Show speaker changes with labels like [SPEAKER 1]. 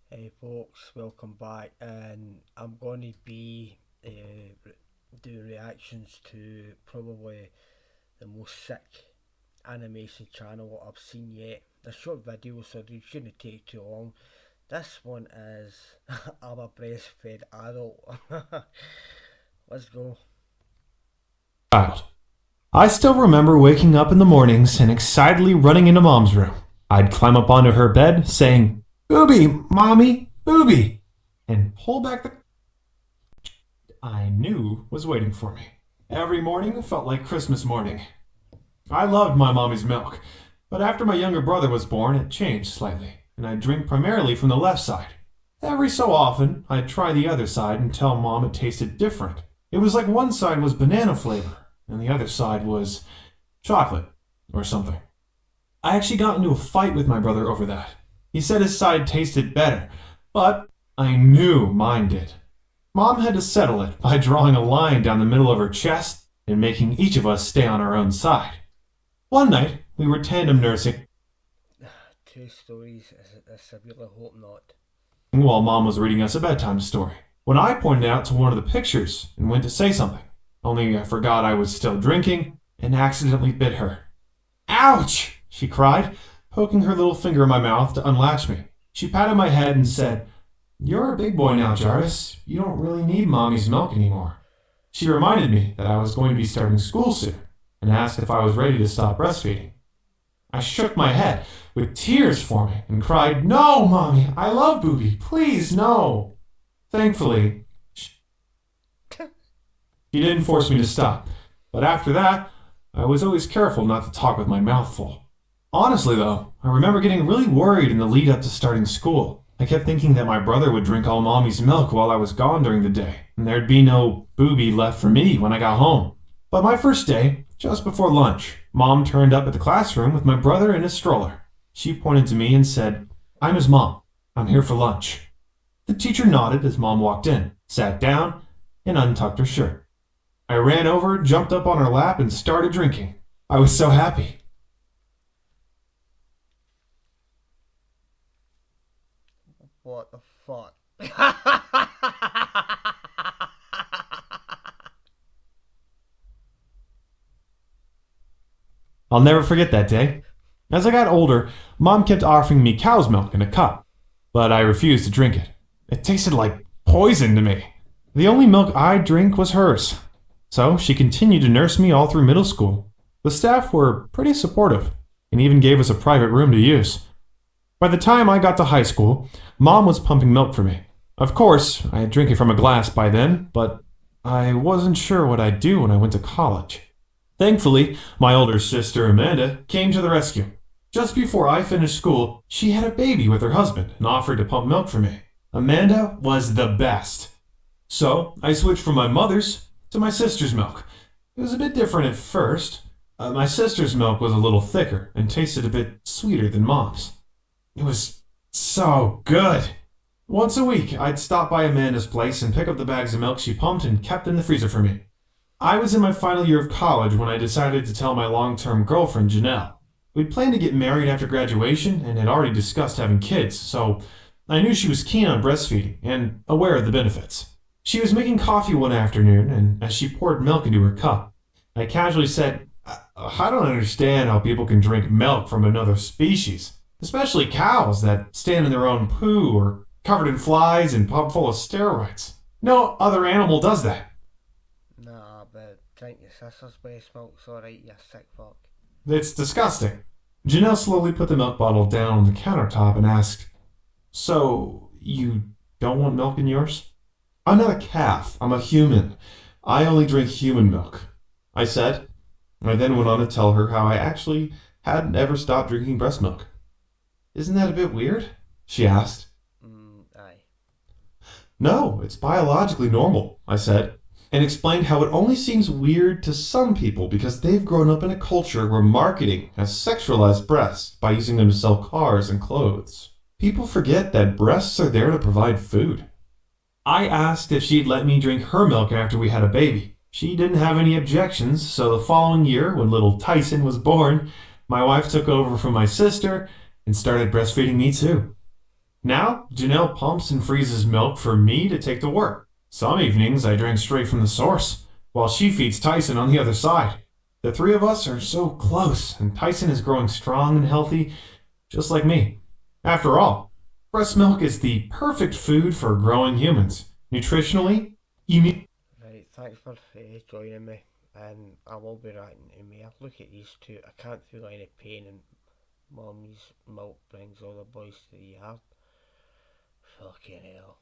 [SPEAKER 1] Hey folks, welcome back, and I'm going to be do reactions to probably the most sick animation channel I've seen yet. They're short videos, so they shouldn't take too long. This one is I'm a breastfed adult. Let's go.
[SPEAKER 2] Child. I still remember waking up in the mornings and excitedly running into Mom's room. I'd climb up onto her bed, saying, "Booby, Mommy, Booby," and pull back the I knew was waiting for me. Every morning felt like Christmas morning. I loved my mommy's milk, but after my younger brother was born, it changed slightly, and I drink primarily from the left side. Every so often, I'd try the other side and tell Mom it tasted different. It was like one side was banana flavor, and the other side was chocolate or something. I actually got into a fight with my brother over that. He said his side tasted better, but I knew mine did. Mom had to settle it by drawing a line down the middle of her chest and making each of us stay on our own side. One night, we were tandem nursing
[SPEAKER 1] Two stories. I severely hope not.
[SPEAKER 2] while Mom was reading us a bedtime story, when I pointed out to one of the pictures and went to say something. Only I forgot I was still drinking and accidentally bit her. "Ouch!" she cried, poking her little finger in my mouth to unlatch me. She patted my head and said, "You're a big boy now, Jarvis. You don't really need Mommy's milk anymore." She reminded me that I was going to be starting school soon and asked if I was ready to stop breastfeeding. I shook my head with tears forming and cried, "No, Mommy, I love Booby. Please, no." Thankfully, she didn't force me to stop, but after that, I was always careful not to talk with my mouth full. Honestly, though, I remember getting really worried in the lead up to starting school. I kept thinking that my brother would drink all Mommy's milk while I was gone during the day, and there'd be no Booby left for me when I got home. But my first day, just before lunch, Mom turned up at the classroom with my brother in his stroller. She pointed to me and said, "I'm his mom. I'm here for lunch." The teacher nodded as Mom walked in, sat down, and untucked her shirt. I ran over, jumped up on her lap, and started drinking. I was so happy.
[SPEAKER 1] What the fuck?
[SPEAKER 2] I'll never forget that day. As I got older, Mom kept offering me cow's milk in a cup, but I refused to drink it. It tasted like poison to me. The only milk I'd drink was hers. So she continued to nurse me all through middle school. The staff were pretty supportive and even gave us a private room to use. By the time I got to high school, Mom was pumping milk for me. Of course, I had drinking from a glass by then, but I wasn't sure what I'd do when I went to college. Thankfully, my older sister Amanda came to the rescue. Just before I finished school, she had a baby with her husband and offered to pump milk for me. Amanda was the best. So I switched from my mother's to my sister's milk. It was a bit different at first. My sister's milk was a little thicker and tasted a bit sweeter than Mom's. It was so good. Once a week, I'd stop by Amanda's place and pick up the bags of milk she pumped and kept in the freezer for me. I was in my final year of college when I decided to tell my long-term girlfriend, Janelle. We'd planned to get married after graduation and had already discussed having kids, so I knew she was keen on breastfeeding and aware of the benefits. She was making coffee one afternoon, and as she poured milk into her cup, I casually said, "I don't understand how people can drink milk from another species, especially cows that stand in their own poo or covered in flies and pumped full of steroids. No other animal does that."
[SPEAKER 1] Nah, but drink your sister's breast milk's alright, you sick fuck.
[SPEAKER 2] "It's disgusting." Janelle slowly put the milk bottle down on the countertop and asked, "So, you don't want milk in yours?" "I'm not a calf. I'm a human. I only drink human milk," I said. I then went on to tell her how I actually hadn't ever stopped drinking breast milk. "Isn't that a bit weird?" she asked.
[SPEAKER 1] Aye.
[SPEAKER 2] "No, it's biologically normal," I said, and explained how it only seems weird to some people because they've grown up in a culture where marketing has sexualized breasts by using them to sell cars and clothes. People forget that breasts are there to provide food. I asked if she'd let me drink her milk after we had a baby. She didn't have any objections, so the following year, when little Tyson was born, my wife took over from my sister and started breastfeeding me too. Now, Janelle pumps and freezes milk for me to take to work. Some evenings I drink straight from the source, while she feeds Tyson on the other side. The three of us are so close, and Tyson is growing strong and healthy, just like me. After all, breast milk is the perfect food for growing humans. Nutritionally, you need.
[SPEAKER 1] Right, thanks for joining me, and I will be writing to me. Look at these two. I can't feel any pain, and Mummy's milk brings all the boys to the yard. Fucking hell.